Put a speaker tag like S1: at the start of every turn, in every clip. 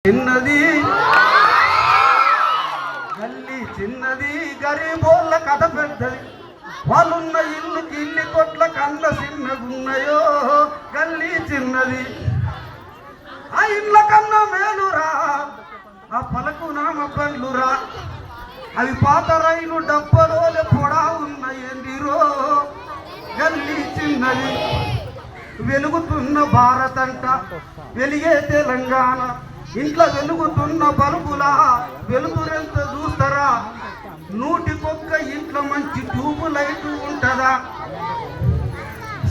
S1: చిన్నది గల్లీ చిన్నది గరీబోళ్ళ కథ పెద్దది వాళ్ళున్న ఇల్లుకి ఇల్లి కొట్ల కళ్ళ చిన్నగున్నాయో గల్లీ చిన్నది ఆ ఇళ్ళ కన్నా మేలురా ఆ పలకు నామ పండ్లురా అవి పాత రైలు డబ్బలోలే పొడా ఉన్నాయండిరో గల్లీ చిన్నది వెలుగుతున్న భారత్ అంట వెలిగే తెలంగాణ ఇంట్లో వెలుగుతున్న బల్బులా వెలుగురెంత చూస్తారా నూటికొక్క ఇంట్లో మంచి ట్యూబ్ లైట్ ఉంటుందా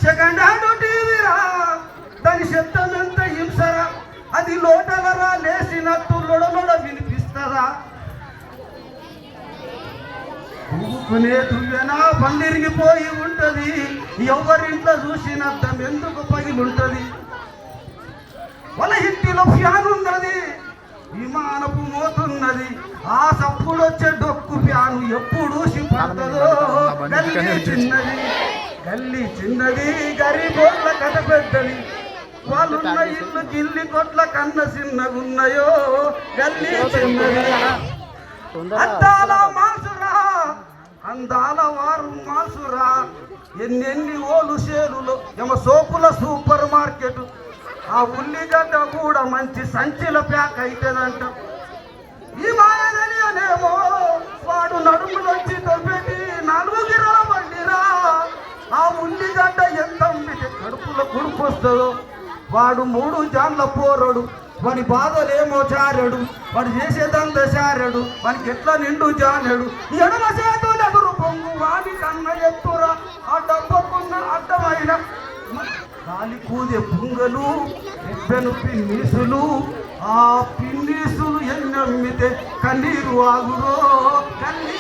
S1: సెకండ్ హ్యాండ్ టీవీరా దాని శబ్దం ఎంత హింసరా అది లోటలరా లేసినట్టు లొడలొడ వినిపిస్తుందా ఊపుకునే దువ్వెనా బండిరిగిపోయి ఉంటది ఎవరింట్లో చూసినంతం ఎందుకు పగిలుంటది వాళ్ళ ఇంటిలో ఫ్యాన్ ఉన్నది విమానపు మోతున్నది ఆ సప్పుడు వచ్చే డొక్కు ఫ్యాను ఎప్పుడు పడుతుందో గల్లీ చిన్నది గరీబోళ్ళ కథ పెద్దది వాళ్ళున్న ఇల్లు గిల్లి కొట్ల కన్న చిన్నగున్నాయో గల్లీ చిన్నది అద్దాల మాసురా అందాల వారు మాసురా ఎన్నెన్ని ఓలు సేలులో ఏమో సోపుల సూపర్ మార్కెట్ ఆ ఉల్లిగడ్డ కూడా మంచి సంచిల ప్యాక్ అవుతుందంట ఈ మాయనేమో వాడు నడుములొచ్చి తొమ్మిది 4 గిరాల బండిరా ఆ ఉల్లిగడ్డ ఎంత అమ్మితే కడుపులో కుడుపు వస్తుందో వాడు 3 జాన్ల పోరడు వాడి బాధలేమో చారడు వాడు చేసేదంతా చారడు వానికి ఎట్లా నిండు జానడు ఎడమ చేతులు ఎదురు పొంగు వాడి కన్న ఎత్తురా ఆ డబ్బకున్న అడ్డమైన గాలి కూదే పుంగలు ఎబ్బెను పిన్నీసులు ఆ పిన్నీసులు ఎన్నమ్మితే కన్నీరు ఆగురో గల్లీ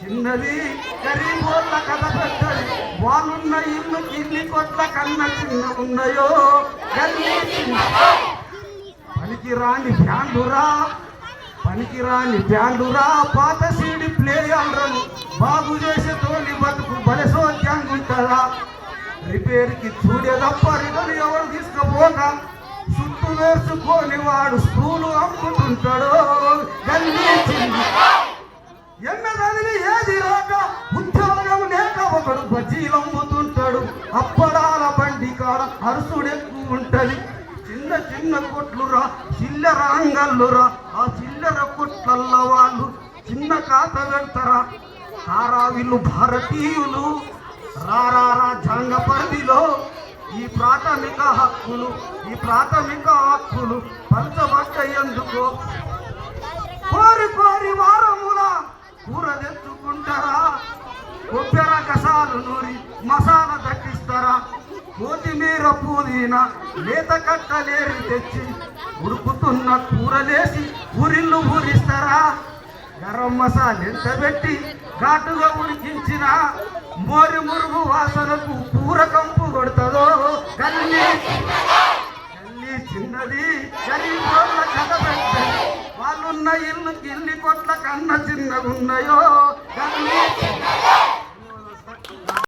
S1: చిన్నది గరీబోళ్ళ కథ పెద్దది వాళ్ళున్న ఇల్లు ఇల్లి కొట్ల కన్న చిన్న ఉన్నాయో గల్లీ పనికిరాని బ్యాండురా పాత సీడి ప్లేయర్లను బాగు చేసే తోలి బతుకు బలసోద్యంగా ఉంటుందా రిపేర్కి చూడే తప్ప రిటర్న్ ఎవరు తీసుకుపోక చుట్టూ వేసుకొని వాడు స్కూలు అమ్ముతుంటాడు గల్లీ ఎమ్మె చదివి ఏది రాక ఉద్యోగం లేక ఒకడు బజ్జీలు అమ్ముతుంటాడు అప్పడాల బండి కాడ అరుసుడు ఎక్కువ ఉంటది చిన్న కొట్లురా చిల్లర అంగళ్ళురా ఆ చిల్లర కొట్లల్లో వాళ్ళు చిన్న ఖాతా పెడతారా తారావిల్లు భారతీయులు రారా రాజ్యాంగ పరిధిలో ఈ ప్రాథమిక హక్కులు పంచబడ్డయ్యేందుకు కోరి వారముల కూర తెచ్చుకుంటారా కొబ్బెర కసాలు నూరి మసాలా దట్టిస్తారా కొత్తిమీర పుదీనా లేత కట్టలేరి తెచ్చి ఉడుకుతున్న కూరలేసి ఊరిళ్ళు ఊరిస్తారా గరం మసాలా ఎంత పెట్టి ఘాటుగా ఉడికించిన మోరి మురుగు వాసనకు కూర కంపు కొడుతుందో గల్లీ చిన్నది గరీబోళ్ళ కథ పెద్దది వాళ్ళున్న ఇల్లు గిల్లి కొట్ల కన్న చిన్నగున్నాయో గల్లీ